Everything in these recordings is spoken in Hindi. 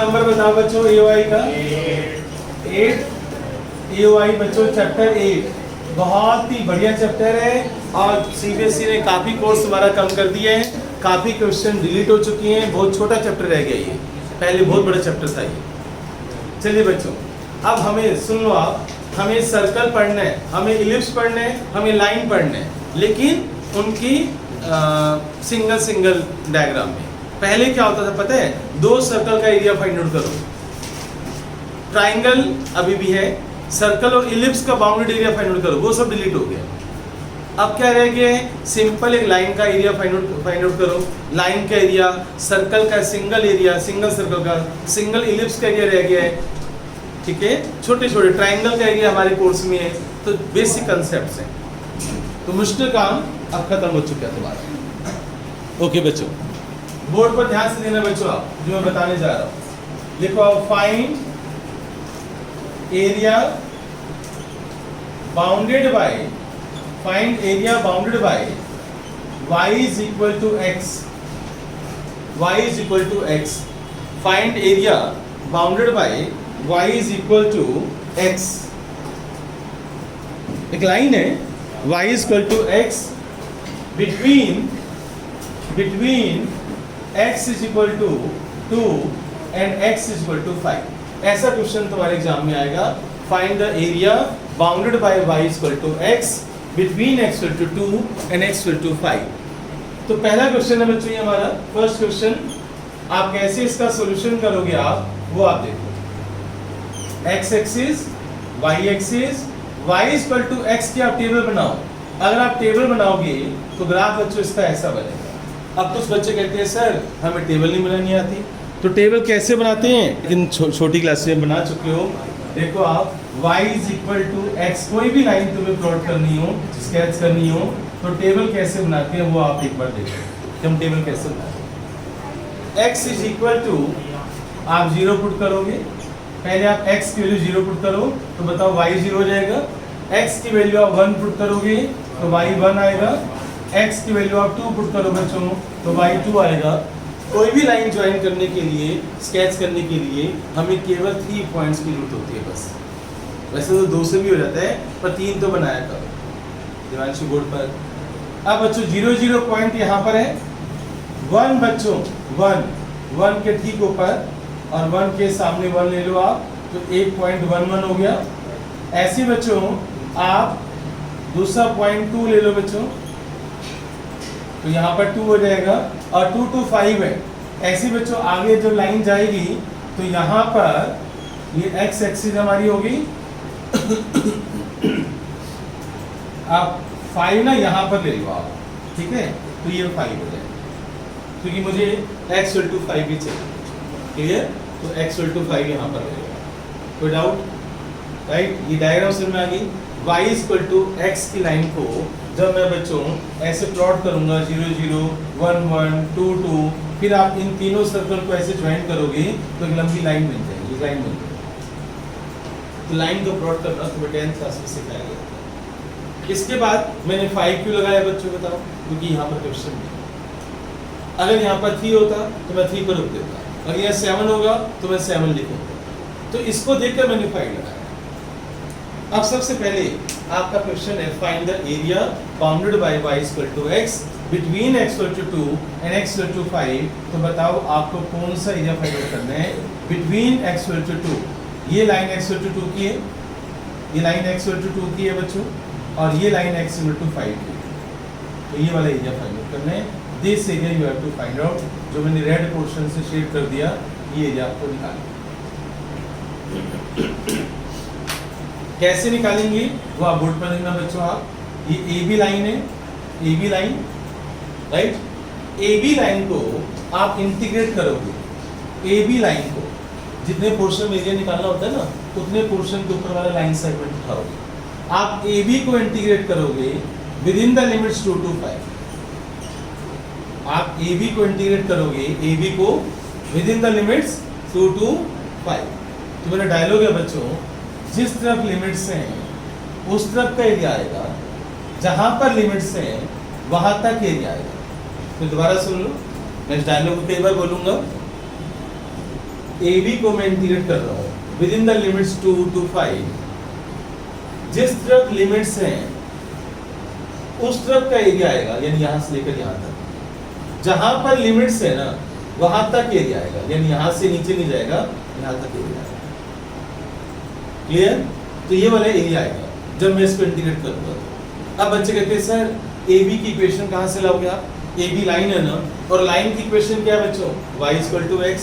नंबर बताओ बच्चों AOI का 8। AOI बच्चों चैप्टर 8 बहुत ही बढ़िया चैप्टर है और CBSE ने काफ़ी कोर्स हमारा कम कर दिए हैं, काफ़ी क्वेश्चन डिलीट हो चुकी हैं, बहुत छोटा चैप्टर रह गया ये, पहले बहुत बड़ा चैप्टर था ये। चलिए बच्चों, अब हमें सुन लो आप, हमें सर्कल पढ़ना है, हमें इलिप्स पढ़ना है, हमें लाइन पढ़ना है, लेकिन उनकी सिंगल सिंगल डायग्राम में। पहले क्या होता था पता है, दो सर्कल का एरिया फाइंड आउट करो, ट्राइंगल अभी भी है, सर्कल और इलिप्स का बाउंडेड एरिया फाइंड आउट करो, वो सब डिलीट हो गया। अब क्या रह गया है, सिंपल एक लाइन का एरिया फाइंड आउट करो, लाइन का एरिया, सर्कल का सिंगल एरिया, सिंगल सर्कल का, सिंगल इलिप्स का एरिया रह गया है, ठीक है। छोटे छोटे ट्राइंगल का एरिया हमारे कोर्स में है, तो बेसिक कंसेप्ट्स हैं, तो मुश्किल काम अब खत्म हो चुका है तुम्हारा। ओके बच्चों, बोर्ड पर ध्यान से देना बच्चों, आप जो मैं बताने जा रहा हूँ लिखो आप, find area bounded bye, find area bounded by y is equal to x, y is equal to x, find area bounded by y is equal to x। एक लाइन है y is equal to x between x is equal to 2 and x is equal to 5। ऐसा क्वेश्चन तुम्हारे एग्जाम में आएगा, find the area bounded by y is equal to x between x equal to 2 and x equal to 5। तो पहला क्वेश्चन है बच्चों ये हमारा फर्स्ट क्वेश्चन। आप कैसे इसका सॉल्यूशन करोगे आप, वो आप देखो, x axis, y axis, y is equal to x की आप टेबल बनाओ। अगर आप टेबल बनाओगे तो ग्राफ बच्चों इसका ऐसा बनेगा। अब कुछ बच्चे कहते हैं सर हमें टेबल नहीं बनानी आती, तो टेबल कैसे बनाते हैं, लेकिन छोटी क्लास में बना चुके हो। देखो आप, y is equal to x, कोई भी लाइन तुम्हें प्लॉट करनी हो, स्केच करनी हो, तो टेबल कैसे बनाते हैं वो आप एक बार देखो कि हम टेबल कैसे बनाते हैं। x is equal to, आप 0 पुट करोगे, पहले आप x की वैल्यू 0 पुट करो तो बताओ y 0 हो जाएगा। x की वैल्यू आप 1 पुट करोगे तो y 1 आएगा, x की वैल्यू आप 2 पुट करो बच्चों तो y 2 आएगा। कोई भी लाइन ज्वाइन करने के लिए, स्केच करने के लिए हमें केवल 3 पॉइंट्स की जरूरत होती है बस। वैसे तो 2 से भी हो जाता है, पर 3 तो बनाया करो दिवांशु बोर्ड पर। अब बच्चों 0 0 पॉइंट यहाँ पर है, 1 बच्चों 1 के ठीक ऊपर और 1 के सामने 1 ले लो आप, तो 1.11 हो गया। ऐसे बच्चों आप दूसरा पॉइंट 2 ले लो बच्चों, तो यहाँ पर 2 हो जाएगा और 2 to 5 है। ऐसे बच्चों आगे जो लाइन जाएगी तो यहाँ पर ये x एक्सिस हमारी होगी आप 5 ना यहाँ पर ले लो आप, ठीक है, तो ये 5 हो जाएगा क्योंकि मुझे x equal to 5 भी चाहिए, क्लियर। तो x equal to 5 यहाँ पर लगेगा, कोई डाउट, राइट। ये डायग्राम समझ में आ गई। y is equal to x की लाइन को जब मैं बच्चों ऐसे प्लॉट करूंगा 0 0 1 1 2 2, फिर आप इन तीनों सर्कल को ऐसे ज्वाइन करोगे तो एक लंबी लाइन बन जाएगी, लाइन बन जाएगी। तो लाइन को प्लॉट करना तुम्हें 10th क्लास में सिखाया गया। इसके बाद मैंने 5 क्यों लगाया बच्चों बताओ, क्योंकि यहाँ पर क्वेश्चन है। अगर यहाँ पर 3 होता तो मैं 3 पर रुक देता, अगर यहाँ 7 होगा तो मैं 7 लिखूंगा, तो इसको देखकर मैंने 5 लगाया। अब सबसे पहले आपका क्वेश्चन है, find the area bounded by y equal to x between x equal to 2 and x equal to 5। तो बताओ आपको कौन सा एरिया फाइंड आउट करना है बिटवीन x इक्वल टू 2। ये लाइन x इक्वल टू 2 की है, ये लाइन x इक्वल टू 2 की है बच्चों, और ये लाइन x इक्वल टू 5 की है। तो ये वाला एरिया फाइंड आउट करना है। This area you have to find out, जो मैंने रेड पोर्शन से शेड कर दिया, ये एरिया आपको निकालना है। कैसे निकालेंगे वो आप बोर्ड पर देखना बच्चों। आप ये AB लाइन है, AB line, right. AB line को आप इंटीग्रेट करोगे, AB लाइन को जितने पोर्शन में एरिया निकालना होता है ना, उतने पोर्शन के ऊपर वाला लाइन सेगमेंट उठाओगे। आप AB को इंटीग्रेट करोगे with in the limits 2 to 5। आप AB को इंटीग्रेट करोगे, AB को with in the limits 2 to 5। तो मेरा डायलॉग है बच्चों, जिस तरफ लिमिट्स हैं उस तरफ का एरिया आएगा, जहां पर लिमिट्स हैं वहां तक एरिया आएगा। तो दोबारा सुन लो, मैं इस डायलॉग को कई बार बोलूंगा। ए बी को मैं इंटीग्रेट कर रहा हूँ with in the limits 2 to 5, जिस तरफ लिमिट्स हैं उस तरफ का एरिया आएगा, यानी यहां से लेकर यहां तक। जहां पर लिमिट्स है ना वहां तक एरिया आएगा, यानी यहां से नीचे नहीं जाएगा, यहां तक एरिया आएगा। क्लियर? तो ये वाला एरिया आएगा जब मैं इसको इंटीग्रेट करूंगा। अब बच्चे कहते हैं सर ए बी की इक्वेशन कहां से लाओगे आप? ए बी लाइन है ना, और लाइन की इक्वेशन क्या है बच्चों? y = x।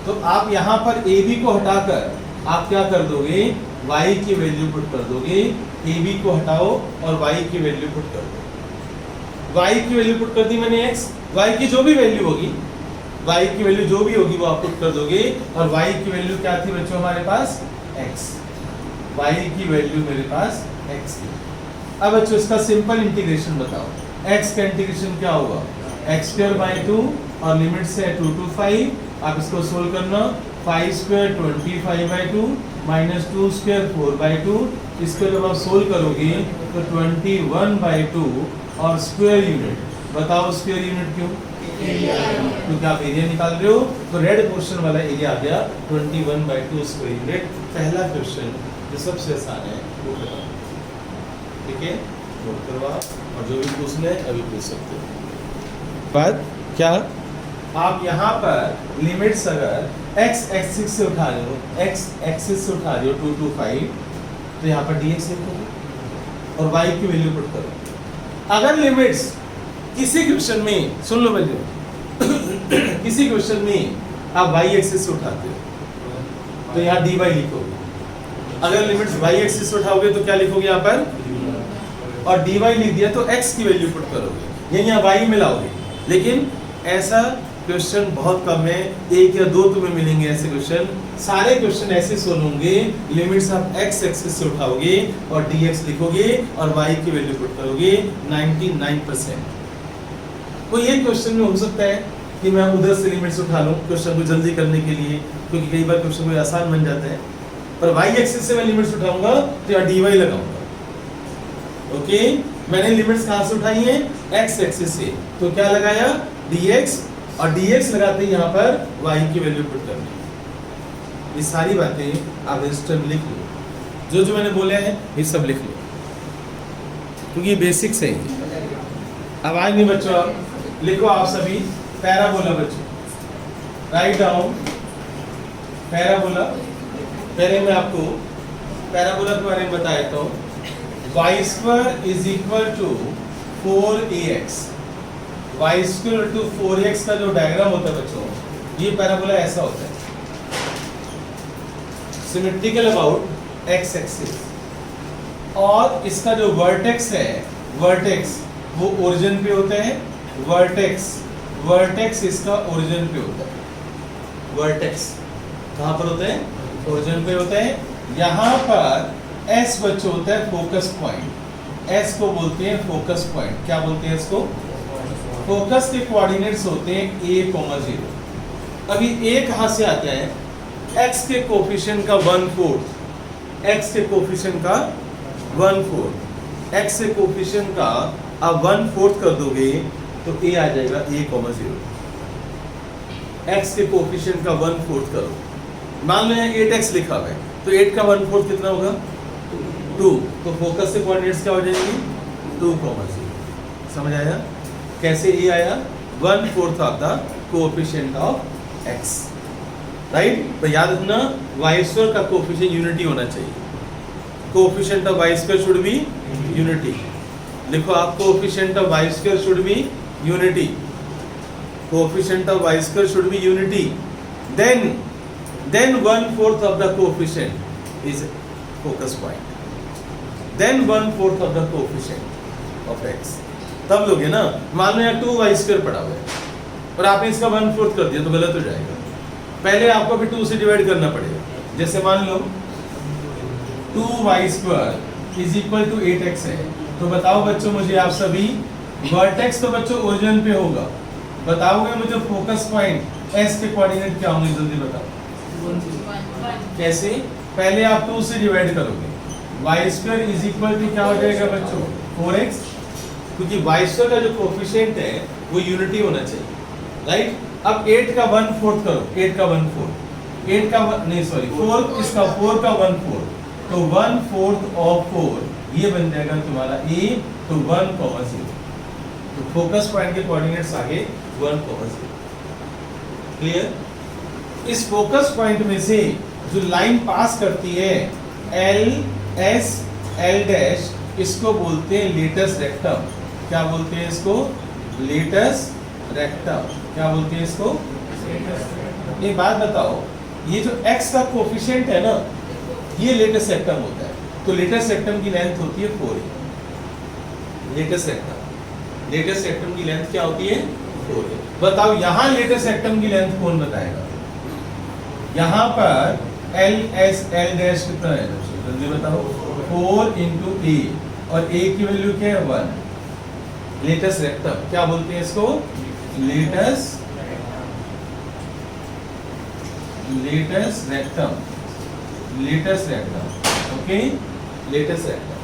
तो आप यहाँ पर ए बी को हटाकर आप क्या कर दोगे? y की वैल्यू पुट कर दोगे। ए बी को हटाओ और y की वैल्यू पुट कर दो। y की वैल्यू पुट कर दी मैंने x, y की जो भी वैल्यू होगी, y की वैल्यू जो भी होगी वो आप पुट कर दोगे। और y की वैल्यू क्या थी बच्चों हमारे पास? x। y की वैल्यू मेरे पास x थी। अब बच्चों इसका सिंपल इंटीग्रेशन बताओ। x का इंटीग्रेशन क्या होगा? x²/2 और लिमिट से 2 to 5। आप इसको सोल्व करना। 5² 25/2 - 2² 4/2। इसको जब आप सोल्व करोगे तो 21/2 और स्क्वायर यूनिट। बताओ स्क्वायर यूनिट क्यों? क्योंकि आप एरिया निकाल रहे हो। तो रेड पोर्शन वाला एरिया आ गया 21/2 स्क्वायर यूनिट। पहला क्वेश्चन जो सबसे आसान है वो बताओ। ठीक है, नोट करवा, और जो भी पूछना है अभी पूछ सकते हो। बात क्या? आप यहाँ पर लिमिट्स अगर x एक्सिस से उठा रहे हो, x एक्सिस से उठा रहे हो 2 to 5, तो यहाँ पर dx लिखोगे और y की वैल्यू पुट करो। अगर लिमिट्स किसी क्वेश्चन में, सुन लो भैया किसी क्वेश्चन में आप y एक्सिस से उठाते हो तो यहाँ dy लिखोगे। अगर लिमिट्स y एक्सिस से उठाओगे तो क्या लिखोगे यहाँ पर? और dy लिख दिया तो x की वैल्यू पुट करोगे, यानी आप y मिलाओगे। लेकिन ऐसा क्वेश्चन बहुत कम है, 1 या 2 तुम्हें मिलेंगे ऐसे क्वेश्चन। सारे क्वेश्चन ऐसे सोल्व होंगे, लिमिट्स आप x एक्सिस से उठाओगे और dx लिखोगे और y की वैल्यू पुट करोगे 99%। तो ये क्वेश्चन में हो सकता है कि मैं उधर से लिमिट्स उठा लूं क्वेश्चन को जल्दी करने के लिए, क्योंकि कई बार क्वेश्चन कोई आसान बन जाता है। पर y एक्सिस से मैं लिमिट्स उठाऊंगा तो यहाँ dy लगाऊंगा। ओके, मैंने लिमिट्स कहाँ से उठाई हैं? x एक्सिस से, तो क्या लगाया? dx, और dx लगाते ही यहाँ पर y की वैल्यू पुट करनी। ये सारी बातें आप रजिस्टर में लिख लो, जो मैंने बोले हैं ये सब लिख लो, क्योंकि ये बेसिक्स है। आवाज नहीं बच्चों, लिखो आप सभी। पैराबोला बच्चों, राइट डाउन पैराबोला। पहले मैं आपको पैराबोला के बारे में बता देता हूँ। y² = 4ax। y² = 4x का जो डायग्राम होता है बच्चों, ये पैराबोला ऐसा होता है, सिमेट्रिकल अबाउट x एक्सिस। और इसका जो वर्टेक्स है, वर्टेक्स वो ओरिजिन पे होता है। वर्टेक्स इसका ओरिजिन पे होता है। वर्टेक्स कहाँ पर होता है? ओरिजिन पे होता है। यहाँ पर S बच्चों होता है फोकस पॉइंट। S को बोलते हैं फोकस पॉइंट। क्या बोलते हैं इसको? फोकस के कोऑर्डिनेट्स होते हैं a, 0। अभी a कहाँ से आता है? x के कोफिशिएंट का 1/4। x के कोफिशिएंट का 1/4। x के कोफिशिएंट का आप 1/4 कर दोगे तो a आ जाएगा a, 0। x के कोफिशिएंट का 1/4 करो। मान लो यहाँ 8x लिखा हुआ है, तो 8 का 1/4 कितना होगा? 2। तो फोकस से कोऑर्डिनेट्स क्या हो जाएंगे? 2, 0। समझ आया कैसे ये आया? 1/4 of the coefficient of x, right. तो याद रखना y² का कोएफिशिएंट यूनिटी होना चाहिए। Coefficient of y² should be unity. लिखो आप, coefficient of y² should be unity. Coefficient of y² should be unity. Then 1/4 of the coefficient is focus point. Then 1/4 of the coefficient of x. तब लोगे ना। मान लो यहाँ 2y² पड़ा हुआ है और आपने इसका 1/4 कर दिया तो गलत हो जाएगा। पहले आपको भी 2 से डिवाइड करना पड़ेगा। जैसे मान लो 2y² = 8x है, तो बताओ बच्चों मुझे आप सभी, वर्टेक्स तो बच्चों ओरिजिन पे होगा, बताओगे मुझे फोकस पॉइंट s के कोऑर्डिनेट क्या होंगे? जल्दी बताओ। कैसे? पहले आप 2 से डिवाइड करोगे। y² क्या हो जाएगा बच्चों? 4x, क्योंकि y² का जो कोएफिशिएंट है वो यूनिटी होना चाहिए, राइट। अब 8 का 1/4 करो, 8 का 1/4 8 का नहीं सॉरी 4 इसका 4 का 1/4, तो 1/4 ऑफ 4 ये बन जाएगा तुम्हारा a, तो 1,0, तो फोकस पॉइंट के कोऑर्डिनेट्स आगे 1,0। क्लियर? इस फोकस पॉइंट में से जो लाइन पास करती है L S L डैश, इसको बोलते हैं लेटस रेक्टम। क्या बोलते हैं इसको? Latus rectum. क्या बोलते हैं इसको? एक बात बताओ, ये जो x का कोफिशिएंट है ना, ये लेटस रेक्टम होता है, तो लेटस रेक्टम की लेंथ होती है 4a। लेटस रेक्टम की लेंथ क्या होती है? 4a। बताओ यहाँ लेटस रेक्टम की लेंथ कौन बताएगा? यहाँ पर L S L डैश कितना है? जल्दी बताओ। 4 into a, और a की वैल्यू क्या है? 1। लेटस रेक्टम क्या बोलते हैं इसको? Latus rectum. Okay, latus rectum.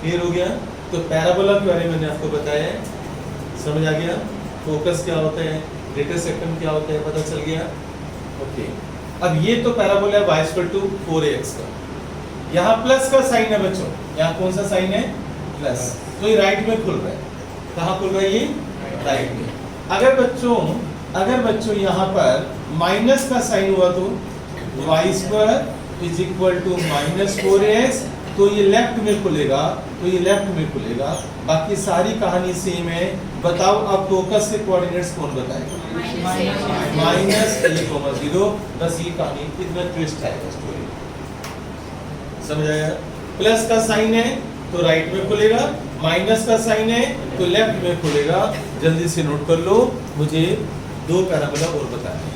Clear हो गया? तो पैराबोला के बारे में मैंने आपको बताया है, समझ आ गया? फोकस क्या होता है, लेटस रेक्टम क्या होता है, पता चल गया? ओके, अब ये तो पैराबोला है y = 4ax का। यहाँ प्लस का साइन है बच्चों, यहाँ कौन सा साइन है? प्लस, तो ये राइट में खुल रहा है। कहाँ खुल रहा है ये? राइट में। अगर बच्चों यहाँ पर माइनस का साइन हुआ तो y² = -4ax, तो ये लेफ्ट में खुलेगा, बाकी सारी कहानी सेम है। बताओ अब फोकस के कोऑर्डिनेट्स कौन बताएगा? -a,0। बस ये कहानी, इतना ट्विस्ट है स्टोरी, समझ आया? प्लस का साइन है तो राइट में खुलेगा, माइनस का साइन है तो लेफ्ट में खुलेगा। जल्दी से नोट कर लो, मुझे 2 पैराबोला और बताना है।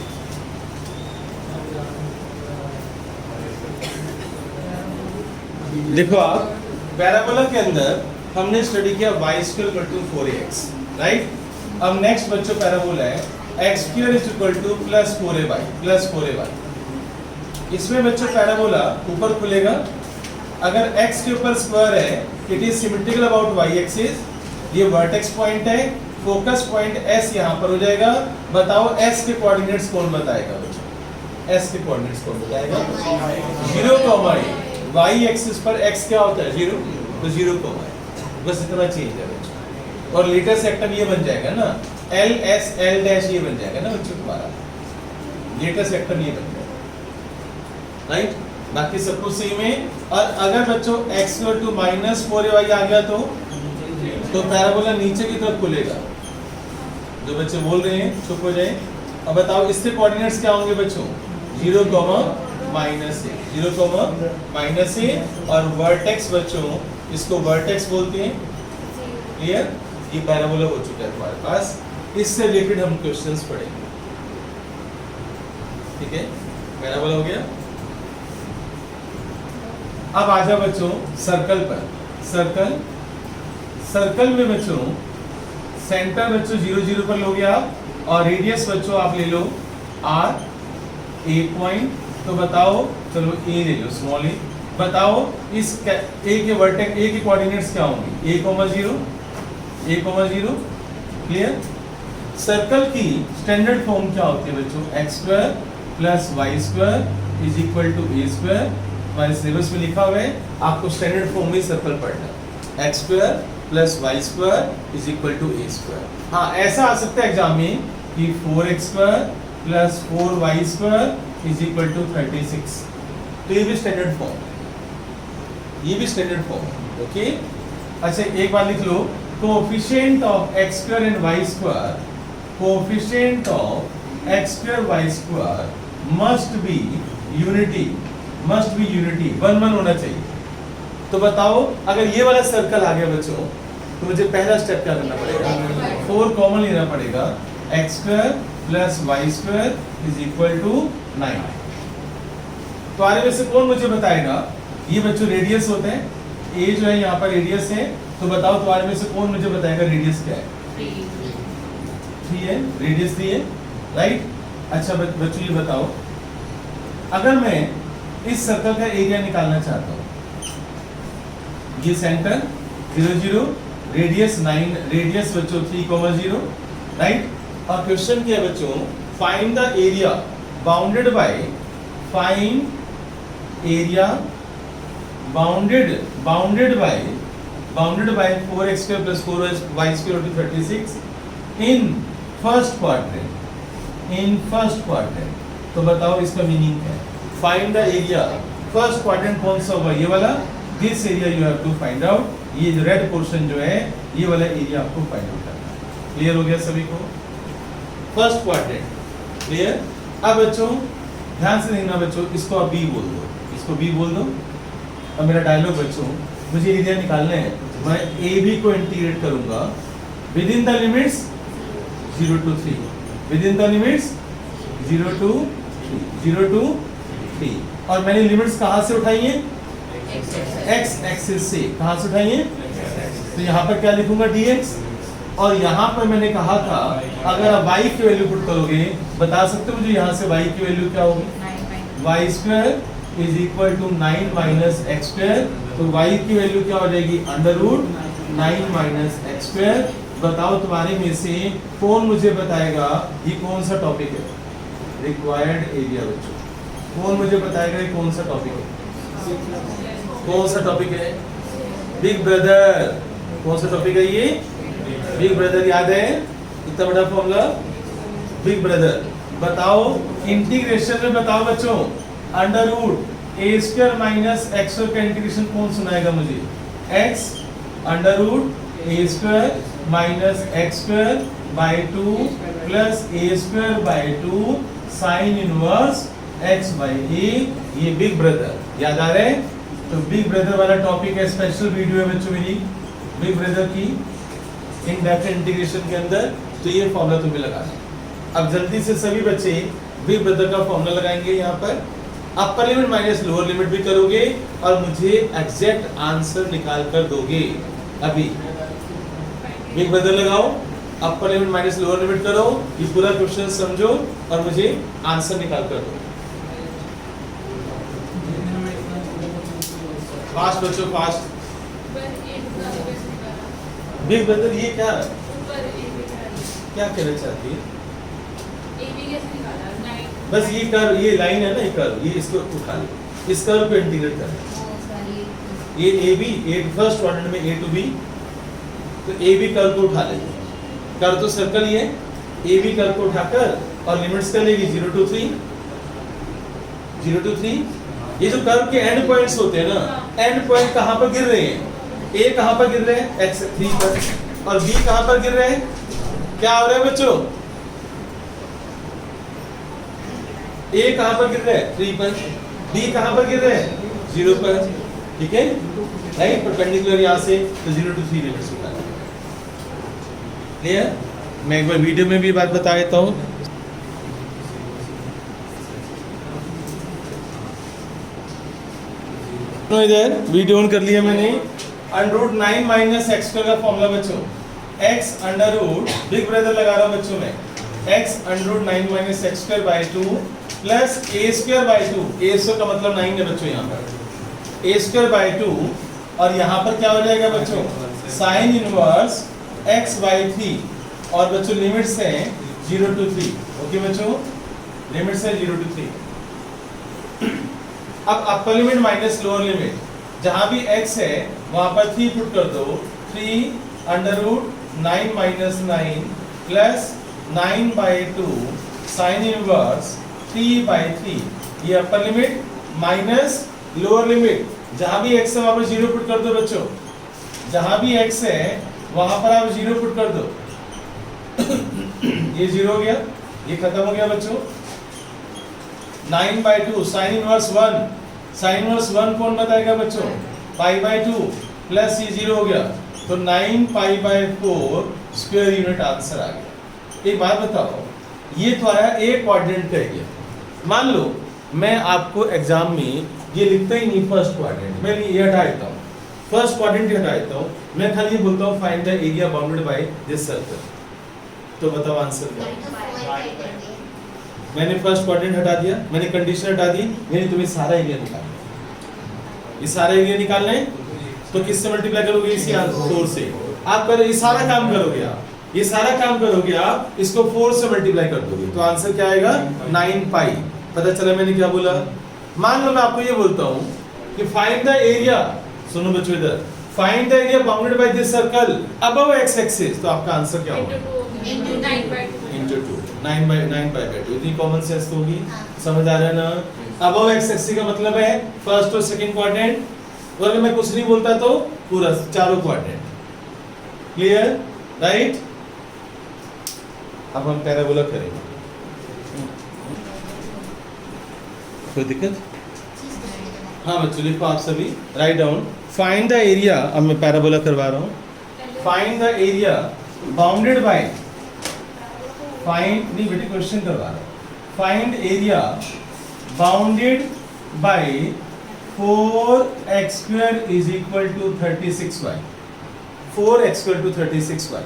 देखो आप, पैराबोला के अंदर हमने स्टडी किया y² = 4ax, राइट? अब नेक्स्ट बच्चों पैराबोला है x² = +4ay। इसमें बच्चों पैराबोला ऊपर खुलेगा, अगर x के ऊपर स्क्वायर है, it is symmetrical about y axis. ये वर्टेक्स पॉइंट है, फोकस पॉइंट S यहाँ पर हो जाएगा। बताओ S के कोऑर्डिनेट्स कौन बताएगा बच्चों? S के कोऑर्डिनेट्स कौन बताएगा? 0, y एक्सिस पर x क्या होता है? 0, तो 0, बस इतना चेंज है बच्चों। और लेटस रेक्टम ये बन जाएगा ना, L S L डैश, ये बन जाएगा ना बच्चों तुम्हारा, लेटस रेक्टम ये बन जाएगा, राइट? बाकी सब कुछ सेम है। और अगर बच्चों x = -4ay आ गया तो पैराबोला नीचे की तरफ खुलेगा। जो बच्चे बोल रहे हैं चुप हो जाए। अब बताओ इसके कोऑर्डिनेट्स क्या होंगे बच्चों? 0, -a, और वर्टेक्स बच्चों, इसको वर्टेक्स बोलते हैं। क्लियर? ये पैराबोला हो चुका है तुम्हारे पास, इससे रिलेटेड हम क्वेश्चंस पढ़ेंगे। ठीक है, पैराबोला हो गया। अब आ जाओ बच्चों सर्कल पर। सर्कल में बच्चों सेंटर बच्चों 0, 0 पर लोगे आप, और रेडियस बच्चों आप ले लो r, a पॉइंट। तो बताओ, चलो a ले लो, स्मॉल a। बताओ इस a के वर्टेक्स, a के कोऑर्डिनेट्स क्या होंगे? a, 0। क्लियर? सर्कल की स्टैंडर्ड फॉर्म क्या होती है बच्चों? x² + y² = a²। हमारे सिलेबस में लिखा हुआ है, आपको स्टैंडर्ड फॉर्म में सर्कल पढ़ना है। x² + y² = a²। हाँ, ऐसा आ सकता है एग्जाम में कि 4x² + 4y² = 36। तो ये भी स्टैंडर्ड फॉर्म, ओके? अच्छा, एक बार लिख लो, coefficient of x² and y² must be unity, 1 होना चाहिए। तो बताओ अगर ये वाला सर्कल आ गया बच्चों, तो मुझे पहला स्टेप क्या करना पड़ेगा? 4 कॉमन लेना पड़ेगा, x² + y² = 9। तुम्हारे में से कौन मुझे बताएगा? ये बच्चों रेडियस होते हैं, a जो है यहाँ पर रेडियस है, तो बताओ तुम्हारे में से कौन मुझे बताएगा रेडियस क्या है? 3 है, रेडियस 3 है, राइट? अच्छा बच्चों ये बताओ, अगर मैं इस सर्कल का एरिया निकालना चाहता हूँ, ये सेंटर 0, 0, रेडियस 9, रेडियस बच्चों 3, 0, राइट? और क्वेश्चन क्या है बच्चों? Find the area bounded bye find area bounded bye 4x square plus 4y square to 36 in first quadrant। तो बताओ इसका मीनिंग है find the area first quadrant कौन सा होगा, ये वाला। This area you have to find out, ये रेड पोर्शन जो है ये वाला एरिया आपको फाइंड आउट करना है। क्लियर हो गया सभी को? First quadrant clear. अब बच्चों ध्यान से देखना बच्चों, इसको अब बी बोल दो, इसको बी बोल दो। अब मेरा डायलॉग बच्चों, मुझे एरिया निकालना है, मैं ए बी को इंटीग्रेट करूंगा with in the limits 0 to 3, with in the limits 0 to 3। और मैंने लिमिट्स कहां से उठाई है? x एक्सिस से। कहां से उठाई है? तो यहाँ पर क्या लिखूंगा dx, और यहाँ पर मैंने कहा था अगर आप y की वैल्यू पुट करोगे, बता सकते हो मुझे यहाँ से y की वैल्यू क्या होगी? y square is equal to 9 minus x square. तो y की वैल्यू क्या हो जाएगी? Under root 9 minus x square. बताओ तुम्हारे में से कौन मुझे बताएगा ये कौन सा टॉपिक है? रिक्वायर्ड एरिया बच्चों, कौन मुझे बताएगा ये कौन सा टॉपिक है? कौन सा टॉपिक है? Big brother. कौन सा टॉपिक है ये? Big brother. याद है इतना बड़ा फॉर्मूला बिग ब्रदर। बताओ इंटीग्रेशन में बताओ बच्चों, under root a square minus x square का इंटीग्रेशन कौन सुनाएगा मुझे? X under root a square minus x square by 2 plus a square by 2 sine inverse x by a. ये बिग ब्रदर याद आ रहे हैं? तो बिग ब्रदर वाला टॉपिक है, स्पेशल वीडियो है बच्चों मेरी बिग ब्रदर की इन डेप्थ इंटीग्रेशन के अंदर। तो ये फॉर्मूला तुम्हें लगाना। अब जल्दी से सभी बच्चे बिग ब्रदर का फॉर्मूला लगाएंगे। यहाँ पर अपर लिमिट माइनस लोअर लिमिट भी करोगे और मुझे एग्जैक्ट आंसर निकाल कर दोगे। अभी बिग ब्रदर लगाओ, अपर लिमिट माइनस लोअर लिमिट करो, ये पूरा क्वेश्चन समझो और मुझे आंसर निकाल कर दो। फास्ट बच्चों फास्ट। बिग ब्रदर ये क्या क्या कहना चाहती है? बस ये कर्व, ये लाइन है ना, ये कर्व, ये इसको उठा ले, इस कर्व को इंटीग्रेट कर। ये ए बी, फर्स्ट क्वाड्रेंट में ए टू बी, तो ए बी कर्व को उठा ले। कर्व तो सर्कल ही है, ए बी कर्व को उठाकर और लिमिट्स कर लेगी 0 to 3। ये जो कर्व के एंड पॉइंट्स होते हैं ना, एंड पॉइंट कहां पर गिर रहे हैं? ए कहां पर गिर रहे हैं? x 3 पर, और बी कहां पर गिर रहे हैं? क्या हो रहा है बच्चों? ए कहां पर गिर रहा है? 3 पर। बी कहां पर गिर रहा है? 0 पर। ठीक है, राइट, परपेंडिकुलर यहां से तो 0 to 3 लिमिट्स निकालना। क्लियर? मैं एक बार वीडियो में भी बात बता देता हूं। तो इधर वीडियो ऑन कर लिया मैंने। Under root 9 minus x square का फॉर्मूला बच्चों, x under root big brother लगा रहा हूं बच्चों में, x under root 9 minus x square by 2 plus a square by 2। A square का मतलब 9 है बच्चों यहाँ पर, ए स्क्वायर बाई 2, और यहाँ पर क्या हो जाएगा बच्चों? साइन इनवर्स x बाई 3, और बच्चों लिमिट्स हैं 0 to 3। ओके बच्चों, लिमिट्स है 0 to 3। अब अपर लिमिट माइनस लोअर लिमिट, जहां भी x है वहां पर 3 पुट कर दो। 3 under root 9 minus 9 plus 9 by 2 sine inverse 3 by 3। ये upper limit minus lower limit, जहां भी x है वहां पर 0 पुट कर दो बच्चों। जहां भी x है वहां पर आप 0 पुट कर दो। ये 0 हो गया, ये खत्म हो गया बच्चों। 9 by 2 sine inverse 1, sine inverse 1 कौन बताएगा बच्चों? पाई बाई 2 प्लस ये 0 हो गया, तो 9 pi by 4 square unit answer आ गया। एक बात बताओ, ये तो आया ए क्वाड्रेंट का एरिया। मान लो मैं आपको एग्जाम में ये लिखता ही नहीं फर्स्ट क्वाड्रेंट, मैं ये हटा देता हूँ, फर्स्ट क्वाड्रेंट हटा देता हूँ, मैं खाली बोलता हूँ find the area bounded by this circle. तो बताओ आंसर क्या? मैंने फर्स्ट क्वाड्रेंट हटा दिया, मैंने कंडीशन हटा दी, मैंने तुम्हें सारा एरिया निकालना। ये सारा एरिया निकालना है तो किससे मल्टीप्लाई करोगे? इसी 4 से। आप करो, ये सारा काम करोगे आप, ये सारा काम करोगे आप, इसको 4 से मल्टीप्लाई कर दोगे तो आंसर क्या आएगा? 9 पाई पता चला मैंने क्या बोला? मान लो मैं आपको ये बोलता हूँ कि फाइंड द एरिया, सुनो बच्चों इधर, find the area bounded by this circle above x axis, तो आपका आंसर क्या होगा? इंटू 2, 9/2 इतनी कॉमन सेंस तो होगी, समझ आ रहा है ना? अबव एक्स एक्सिस का मतलब है फर्स्ट और सेकंड क्वाड्रेंट, और अगर मैं कुछ नहीं बोलता तो पूरा चारों क्वाड्रेंट। क्लियर? राइट? अब हम पैराबोला करेंगे, कोई दिक्कत? हाँ बच्चों लिखो आप सभी, write down, find the area, अब मैं पैराबोला करवा रहा हूँ। Find the area bounded bye, find नहीं बेटे क्वेश्चन करवा रहा हूँ, find area bounded bye 4x² is equal to 36y, 4x² to 36y,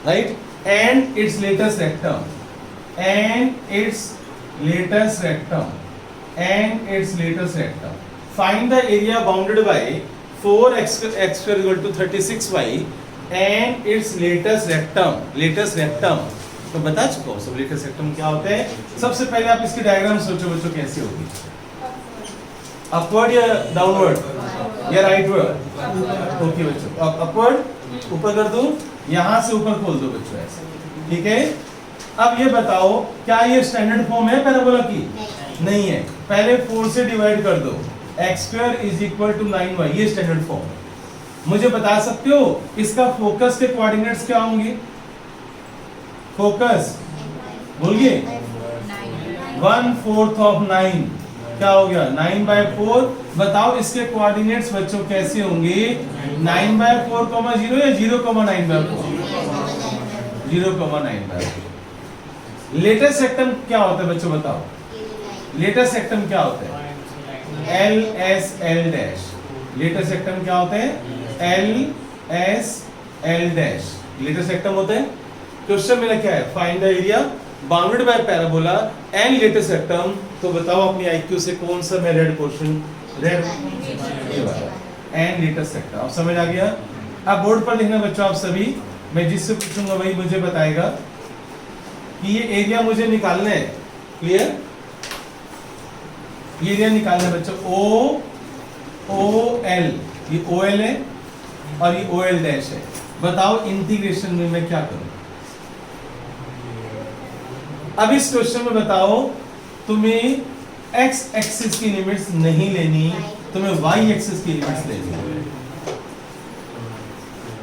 right? And its latest rectum, and its latest rectum, and its latest rectum. Find the area bounded by 4x² equal to 36y and its latest rectum. Latest rectum तो बता चुका हूँ सब, latest rectum क्या होता है। सबसे पहले आप इसकी डायग्राम सोचो बच्चों कैसी होगी, अपवर्ड या डाउनवर्ड या राइटवर्ड? ओके बच्चों, अब अपवर्ड ऊपर कर दूं, यहाँ से ऊपर खोल दो बच्चों ऐसे, ठीक है? अब ये बताओ क्या ये स्टैंडर्ड फॉर्म है पैराबोला की? नहीं है। पहले 4 से डिवाइड कर दो, x² is equal to 9y, ये स्टैंडर्ड फॉर्म है। मुझे बता सकते हो इसका फोकस के कोऑर्डिनेट्स क्या होंगे? फोकस बोलिए, 1/4 of 9 क्या हो गया? 9/4। बताओ इसके कोऑर्डिनेट्स बच्चों कैसे होंगे? 9/4, 0 या 0,9/4? 0,9/4। लेटेस्ट सेक्टम क्या होता है बच्चों बताओ? लेटेस्ट सेक्टम क्या होता है? LSL dash. लेटेस्ट सेक्टम क्या होता है? LSL डैश लेटेस्ट सेक्टम होता है। क्वेश्चन मेरा क्या है? Find the area bounded by parabola and latus rectum. तो बताओ अपनी आईक्यू से कौन सा मैं red portion, red and latus rectum. अब समझ आ गया? अब बोर्ड पर लिखना बच्चों आप सभी, मैं जिससे पूछूंगा वही मुझे बताएगा कि ये एरिया मुझे निकालना है। क्लियर? ये एरिया निकालना है बच्चों, OL, ये OL है और ये OL डैश है। बताओ इंटीग्रेशन में मैं क्या करूं? अब इस क्वेश्चन में बताओ तुम्हें x एक्सिस की लिमिट्स नहीं लेनी, तुम्हें y एक्सिस की लिमिट्स लेनी है।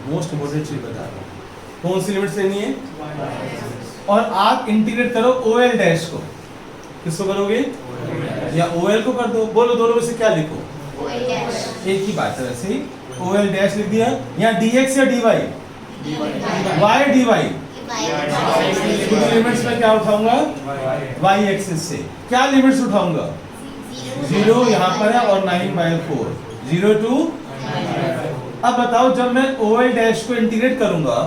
मोस्ट इंपोर्टेंट चीज बता रहा हूं, कौन सी लिमिट्स लेनी है? और आप इंटीग्रेट करो OL डैश को। किसको करोगे? या OL को कर दो। बोलो दोनों में से क्या लिखो? एक ही बात है वैसे, OL डैश लिख दिया। या dx या dy? y dy। कुछ लिमिट्स में क्या उठाऊंगा? y एक्सिस से। क्या लिमिट्स उठाऊंगा? 0 यहाँ पर है और 9/4, 0 to। अब बताओ जब मैं OL डैश को इंटीग्रेट करूंगा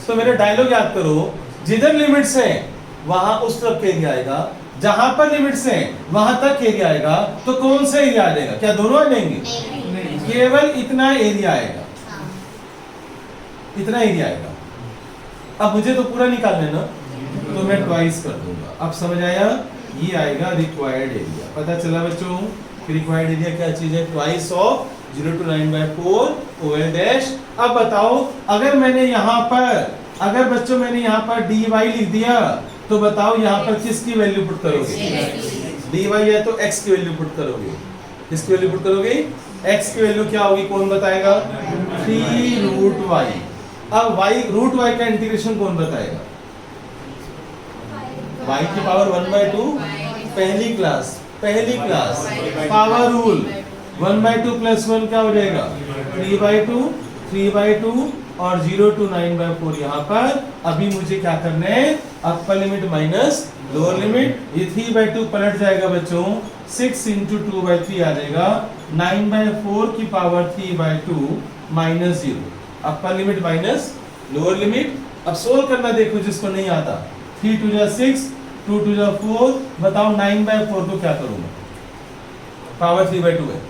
तो मेरा डायलॉग याद करो, जिधर लिमिट्स है वहां उस तरफ का एरिया आएगा, जहां पर लिमिट्स है वहां तक एरिया आएगा। तो कौन सा एरिया आ जाएगा? क्या दोनों आ जाएंगे? केवल इतना एरिया आएगा, इतना एरिया आएगा। अब मुझे तो पूरा निकालना है ना, तो मैं ट्वाइस कर दूंगा। अब समझ आया? ये आएगा रिक्वायर्ड एरिया। पता चला बच्चों? रिक्वायर्ड एरिया क्या चीज है? Twice of 0 to 9/4 OL dash. अब बताओ अगर मैंने यहाँ पर, अगर बच्चों मैंने यहाँ पर dy लिख दिया तो बताओ यहाँ पर किसकी वैल्यू पुट करोगे? dy है तो x की वैल्यू पुट करोगे। किसकी वैल्यू पुट करोगे? x की वैल्यू क्या होगी? कौन बताएगा? 3√y। अब √y का इंटीग्रेशन कौन बताएगा? y की पावर 1/2, पहली क्लास पावर रूल। 1/2 + 1 क्या हो जाएगा? 3/2 और 0 to 9/4 यहाँ पर। अभी मुझे क्या करना है? अपर लिमिट माइनस लोअर लिमिट। ये 3/2 पलट जाएगा बच्चों, 6 × 2/3 आ जाएगा। 9/4 की पावर 3/2 माइनस 0। अपर लिमिट माइनस लोअर लिमिट। अब सोल्व करना देखो जिसको नहीं आता। 3 × 2 = 6, 2 × 2 = 4। बताओ 9/4 को क्या करूंगा? पावर 3/2 है,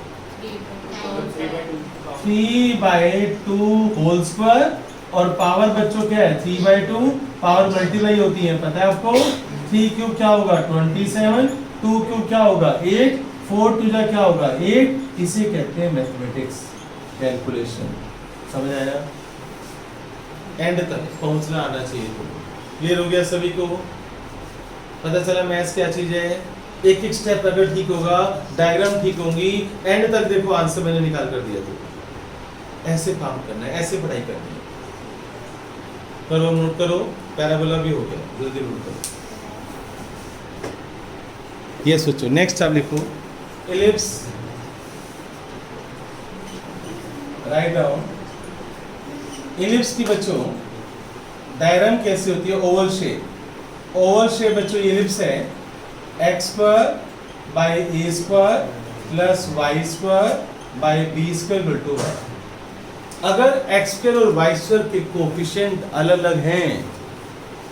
3/2 होल स्क्वायर। और पावर बच्चों क्या है? 3/2। पावर मल्टीप्लाई होती है, पता है आपको? 3 क्यूब क्या होगा 27, 2 क्यूब क्या होगा 8, 4 टू जा क्या होगा 8। इसे कहते हैं मैथमेटिक्स कैलकुलेशन। समझ आया? एंड तक पहुंचना आना चाहिए। तो क्लियर हो गया सभी को? पता चला मैथ्स क्या चीज है। एक एक स्टेप अगर ठीक होगा, डायग्राम ठीक होंगी, एंड तक देखो आंसर मैंने निकाल कर दिया। तो ऐसे काम करना है, ऐसे पढ़ाई करनी है। करो, नोट करो। पैराबोला भी हो गया, जल्दी नोट करो। ये सोचो। नेक्स्ट आप लिखो एलिप्स। राइट डाउन एलिप्स की बच्चों डायग्राम कैसे होती है? Oval shape. ओवल शेप बच्चों एलिप्स है x square by a square plus y square by b square equal to 1। अगर x स्क्वायर और y स्क्वायर के कोफिशिएंट अलग अलग हैं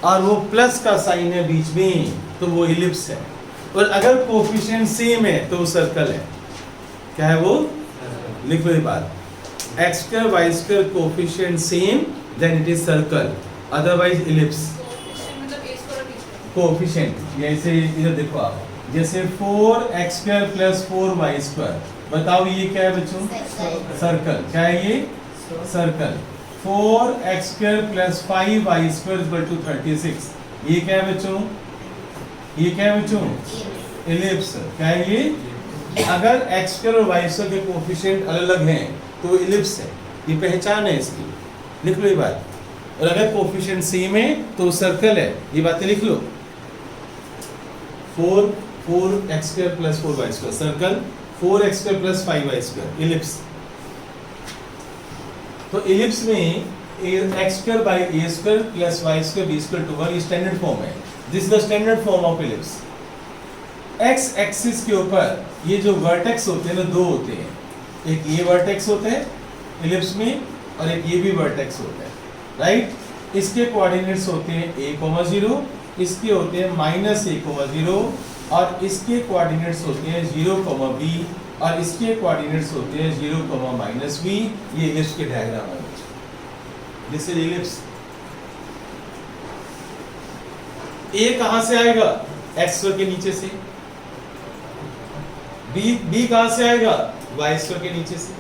और वो प्लस का साइन है बीच में, तो वो एलिप्स है। और अगर कोफिशिएंट सेम है तो वो सर्कल है। क्या है वो? लिखो ये बात। x square y square coefficient same, then it is circle, otherwise ellipse. Coefficient जैसे इधर देखो आप, जैसे 4x square plus 4y square, बताओ ये क्या है बच्चों? सर्कल। क्या है ये? Circle. 4x square plus 5y square equal to 36, ये क्या है बच्चों? ये क्या है बच्चों? एलिप्स। क्या है ये? अगर x स्क्वायर और y स्क्वायर के कोफिशिएंट अलग अलग हैं तो एलिप्स है। ये पहचान है इसकी, लिख लो ये बात। और अगर कोफिशिएंट सेम है तो सर्कल है। ये बातें लिख लो। 4x square plus 4y square circle, 4x square plus 5y square ellipse. तो एलिप्स में x square by a square plus y square b square to 1 standard form है। This is the standard form of ellipse. x axis के ऊपर ये जो वर्टेक्स होते हैं ना, दो होते हैं। एक ये वर्टेक्स होते हैं एलिप्स में और एक ये भी वर्टेक्स होता है, राइट? इसके कोऑर्डिनेट्स होते हैं a, 0, इसके होते हैं -a, 0, और इसके कोऑर्डिनेट्स होते हैं 0, b, और इसके कोऑर्डिनेट्स होते हैं 0, -b। ये एलिप्स के डायग्राम है। This is ellipse. a कहां से आएगा? x के नीचे से। b कहां से आएगा? y के नीचे से।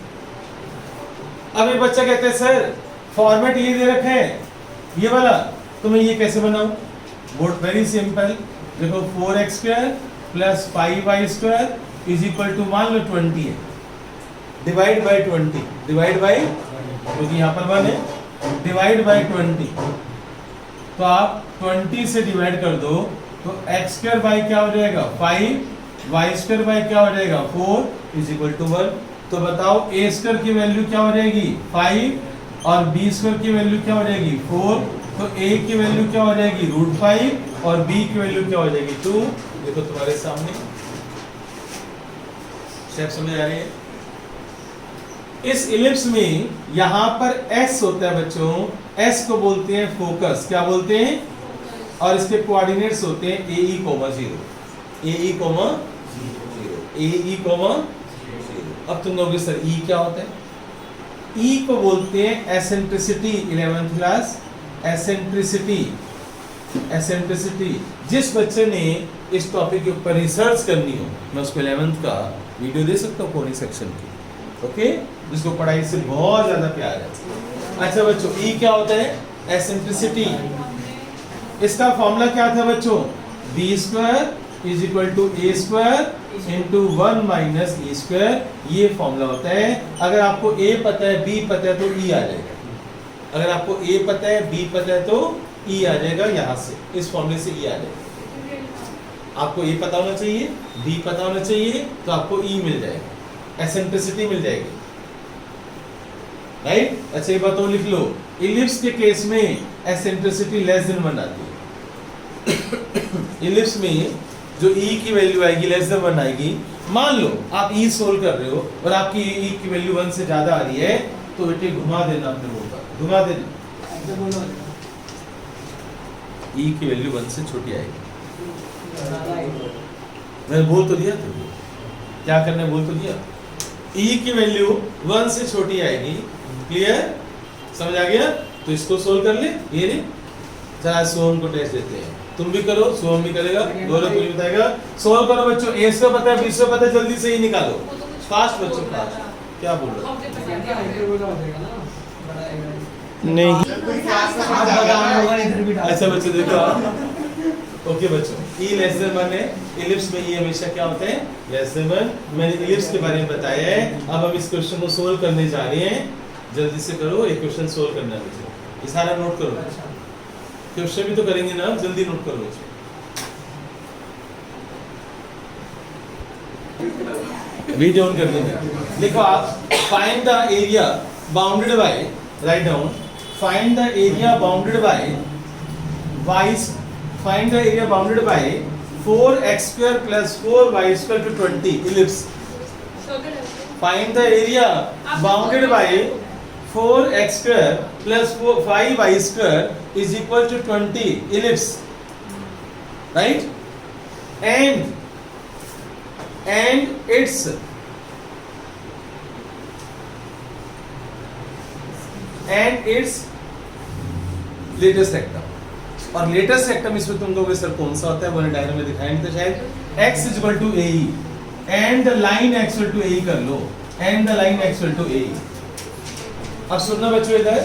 अब एक बच्चा कहते हैं सर फॉर्मेट ये दे रखे हैं ये वाला, तो मैं ये कैसे बनाऊं? बहुत वेरी सिंपल। देखो 4x square plus 5y square is equal to, मान लो 20 है, डिवाइड बाय 20, डिवाइड बाय, क्योंकि यहाँ पर 1 है, डिवाइड बाय 20। तो आप 20 से डिवाइड कर दो तो x स्क्वायर बाय क्या हो जाएगा 5, y स्क्वायर बाय क्या हो जाएगा 4 इज इक्वल टू 1। तो बताओ a स्क्वायर की वैल्यू क्या हो जाएगी 5 और b स्क्वायर की वैल्यू क्या हो जाएगी 4। तो a की वैल्यू क्या हो जाएगी √5 और b की वैल्यू क्या हो जाएगी 2। देखो तुम्हारे सामने स्टेप समझ आ रही है? इस एलिप्स में यहाँ पर s होता है बच्चों, s को बोलते हैं फोकस। क्या बोलते हैं? और इसके कोऑर्डिनेट्स होते हैं AE, 0, AE, 0, AE, 0। अब तुम लोगे सर E क्या होता है? E को बोलते हैं eccentricity. 11th class eccentricity. Eccentricity. जिस बच्चे ने इस टॉपिक के ऊपर रिसर्च करनी हो, मैं उसको 11th का वीडियो दे सकता हूँ कोडिंग सेक्शन की, ओके? जिसको पढ़ाई से बहुत ज्यादा प्यार है। अच्छा बच्चों E क्या होता है? एसेंट्रिसिटी। इसका फॉर्मूला क्या था बच्चों? b square is equal to a square into 1 minus e square. ये फॉर्मूला होता है। अगर आपको a पता है b पता है तो e आ जाएगा। अगर आपको a पता है b पता है तो e आ जाएगा। यहाँ से इस फॉर्मूले से e आ जाएगा। आपको a पता होना चाहिए, b पता होना चाहिए, तो आपको e मिल जाएगा, एसेंट्रिसिटी मिल जाएगी, राइट? अच्छा ये बात और लिख लो। इलिप्स के केस में एसेंट्रिसिटी लेस देन 1 आती है। इलिप्स में जो e की वैल्यू आएगी लेस देन 1 आएगी। मान लो आप e सोल्व कर रहे हो और आपकी e की वैल्यू 1 से ज्यादा आ रही है, तो बेटे घुमा देना अपने बोर्ड पर, घुमा देना। e की वैल्यू 1 से छोटी आएगी। मैंने बोल तो दिया था, क्या करना है बोल तो दिया। e की वैल्यू 1 से छोटी आएगी। क्लियर? समझ आ गया? तो इसको सोल्व कर ले। ये नहीं, चला सोम को टेस्ट देते हैं। तुम भी करो, शुभम भी करेगा, दोनों तुम्हें बताएगा। सोल्व करो बच्चों, ए से पता है, बी से पता है, जल्दी से ही निकालो। फास्ट बच्चों, फास्ट। क्या बोल रहे हो? नहीं, अच्छा बच्चों देखो, ओके बच्चों, ई लेस देन 1 है, इलिप्स में ई हमेशा क्या होते हैं, लेस देन 1। मैंने इलिप्स के बारे में बताया है। अब हम इस क्वेश्चन को सोल्व करने जा रहे हैं, जल्दी से करो, एक क्वेश्चन सोल्व करना है बच्चों। ये सारा नोट करो, क्वेश्चन भी तो करेंगे ना, जल्दी नोट करो बच्चों। वीडियो ऑन कर देंगे। देखो आप, find the area bounded bye, write down, find the area bounded bye wise, find the area bounded by 4x square plus 4y square to 20 ellipse. Find the area bounded by 4x square plus 5y square is equal to 20 ellipse, right? And its latest rectum. और लेटेस्ट रेक्टम इसमें तुम कहोगे सर कौन सा होता है, वो डायग्राम में दिखाया नहीं तो शायद x equal to AE and the line x equal to AE कर लो, and the line x equal to AE। अब सुनना बच्चों, इधर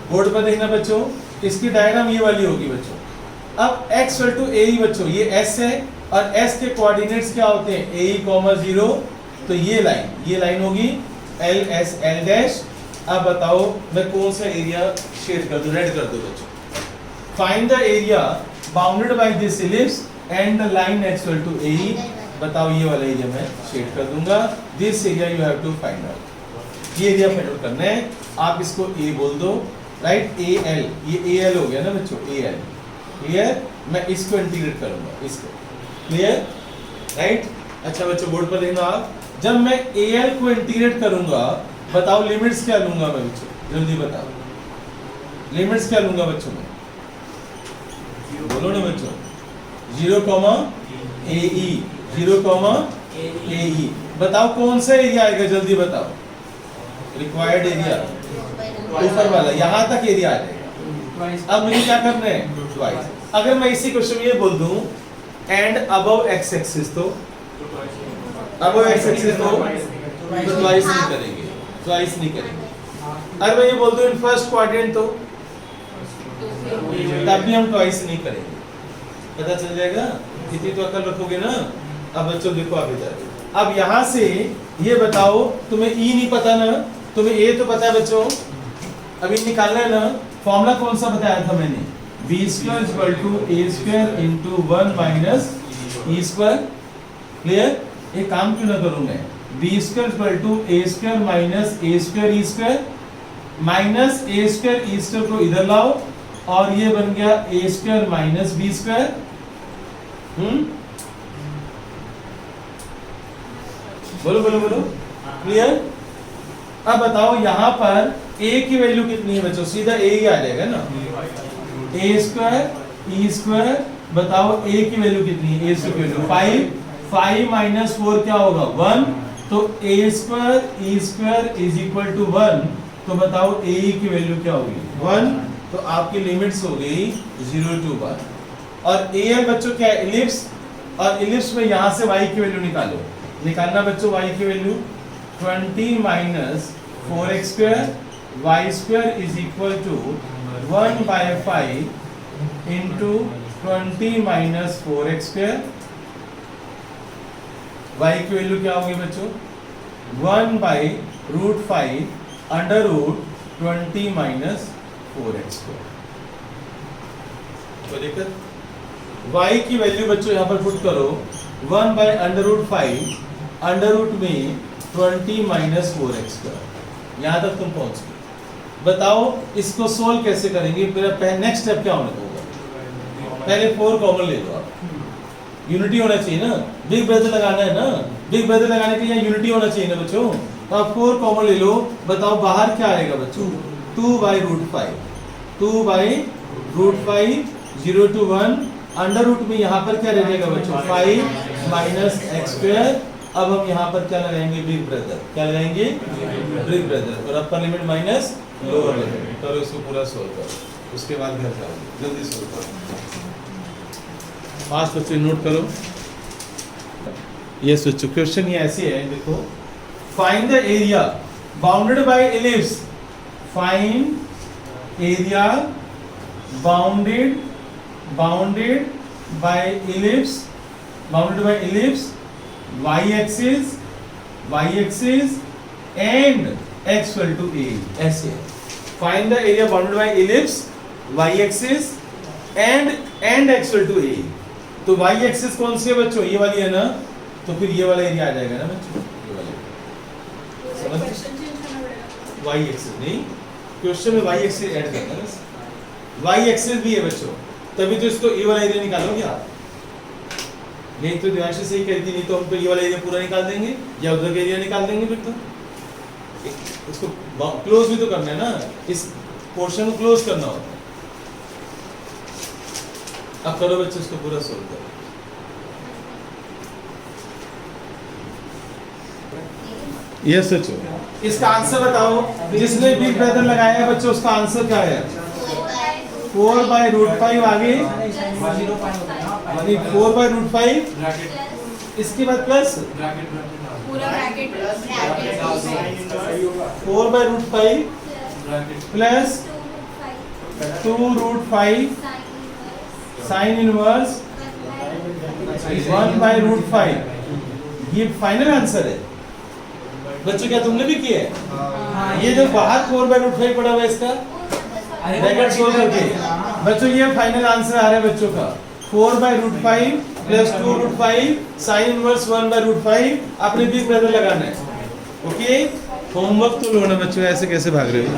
बोर्ड पर देखना बच्चों, इसकी डायग्राम ये वाली होगी बच्चों। अब x इक्वल टू AE बच्चों, ये s है और s के कोऑर्डिनेट्स क्या होते हैं, AE, 0, तो ये लाइन होगी LS L डैश। अब बताओ मैं कौन सा एरिया शेड कर दूं, रेड कर दूं बच्चों। Find the area bounded by this ellipse and the line x equal to AE। बताओ ये वाला एरिया मैं शेड कर दूंगा। This area you have to find out। ये एरिया फाइंड आउट करना है। आप इसको A बोल दो, राइट, AL, ये AL हो गया ना बच्चों, AL, क्लियर। मैं इसको इंटीग्रेट करूंगा, इसको, क्लियर, राइट। अच्छा बच्चों बोर्ड पर देखना आप, जब मैं AL को इंटीग्रेट करूंगा, बताओ लिमिट्स क्या लूंगा मैं बच्चों, जल्दी बताओ लिमिट्स क्या लूंगा बच्चों मैं, बोलो ना बच्चों, 0, AE, 0, AE। बताओ कौन सा एरिया आएगा, जल्दी बताओ, रिक्वायर्ड एरिया ऊपर वाला, यहाँ तक एरिया आ जाएगा। अब मुझे क्या करना है, ट्वाइस। अगर मैं इसी क्वेश्चन में ये बोल दूं एंड अबव x एक्सिस, तो अबव x एक्सिस तो ट्वाइस नहीं करेंगे, ट्वाइस नहीं करेंगे। अगर मैं ये बोल दूं इन फर्स्ट क्वाड्रेंट, तो तब भी हम ट्वाइस नहीं करेंगे। पता चल जाएगा, इतनी तो अकल रखोगे ना। अब बच्चों देखो आप इधर, अब यहाँ से ये बताओ, तुम्हें ई नहीं पता ना, तुम्हें ए तो पता है बच्चों, अभी निकालना है ना। फॉर्मूला कौन सा बताया था मैंने, b² = a² × 1 - e², क्लियर। एक काम क्यों ना करूं मैं, b² = a² - a² e² -a² को इधर लाओ और ये बन गया a² - b²। बोलो बोलो बोलो, क्लियर। अब बताओ यहाँ पर a की वैल्यू कितनी है बच्चों, सीधा a ही आ जाएगा ना, a² e²। बताओ a की वैल्यू कितनी है, a की वैल्यू 5 - 4 क्या होगा, 1। तो a² e² = 1। तो बताओ AE की वैल्यू क्या होगी, 1। तो आपकी लिमिट्स हो गई 0 to 1। और AL बच्चों क्या है, इलिप्स, और इलिप्स में यहाँ से y की वैल्यू निकालो। निकालना बच्चों y की value, 20 - 4x² y² = 1/5 × 20 - 4x²। y की वैल्यू क्या होगी बच्चों, 1/√5 √20 - 4x²। कोई दिक्कत, y की वैल्यू बच्चों यहाँ पर पुट करो, 1/√5 √ में 20 - 4x²। यहाँ तक तुम पहुँच गए। बताओ इसको सोल्व कैसे करेंगे, नेक्स्ट स्टेप क्या होने होगा, पहले 4 कॉमन ले लो आप, यूनिटी होना चाहिए ना, बिग ब्रदर लगाना है ना, बिग ब्रदर लगाने के लिए यूनिटी होना चाहिए ना बच्चों। तो आप 4 कॉमन ले लो, बताओ बाहर क्या आएगा बच्चों, 2/√5, 2/√5 0 to 1 √ में यहाँ पर क्या रह जाएगा बच्चों, 5 - x²। अब हम यहाँ पर क्या लगाएंगे, बिग ब्रदर, क्या लगाएंगे, बिग ब्रदर, और अपर लिमिट माइनस लोअर लिमिट। करो इसको पूरा सोल्व करो, उसके बाद घर जाओ, जल्दी सोल्व करो। फास्ट बच्चों नोट करो। ये सोचो क्वेश्चन ये ऐसे है, देखो find the area bounded bye ellipse, find area bounded bye ellipse, y axis and x equal to a, ऐसे है। Find the area bounded bye ellipse, y axis and x equal to a। तो y axis कौन सी है बच्चों, ये वाली है ना, तो फिर ये वाला एरिया आ जाएगा ना बच्चों, ये वाला। समझ? y axis नहीं, क्वेश्चन में y axis ऐड करना है, y axis भी है बच्चों, तभी तो इसको ये वाला एरिया निकालोगे आप। नहीं तो दिवांशी सही कहती, नहीं तो हम तो ये वाला एरिया पूरा निकाल देंगे या उधर का एरिया निकाल देंगे। फिर तो इसको क्लोज भी तो करना है ना, इस पोर्शन को क्लोज करना होता है। अब करो बच्चे, इसको पूरा सोल्व करो। ये सोचो, इसका आंसर बताओ। जिसने बिग ब्रदर लगाया है बच्चों, उसका आंसर क्या है? 4/√5 आगे 4/√5, इसके बाद प्लस 4/√5 प्लस 2√5 साइन इनवर्स 1/√5। ये फाइनल आंसर है बच्चों। क्या तुमने भी किया है? ये जो बाहर 4/√5 पड़ा हुआ है, इसका ब्रैकेट सोल्व करके बच्चों ये फाइनल आंसर आ रहा है बच्चों का 4/√5 प्लस 2√5 साइन इनवर्स 1/√5। आपने बिग ब्रदर लगाना है। ओके, होमवर्क तो लो ना बच्चों, ऐसे कैसे भाग रहे हो?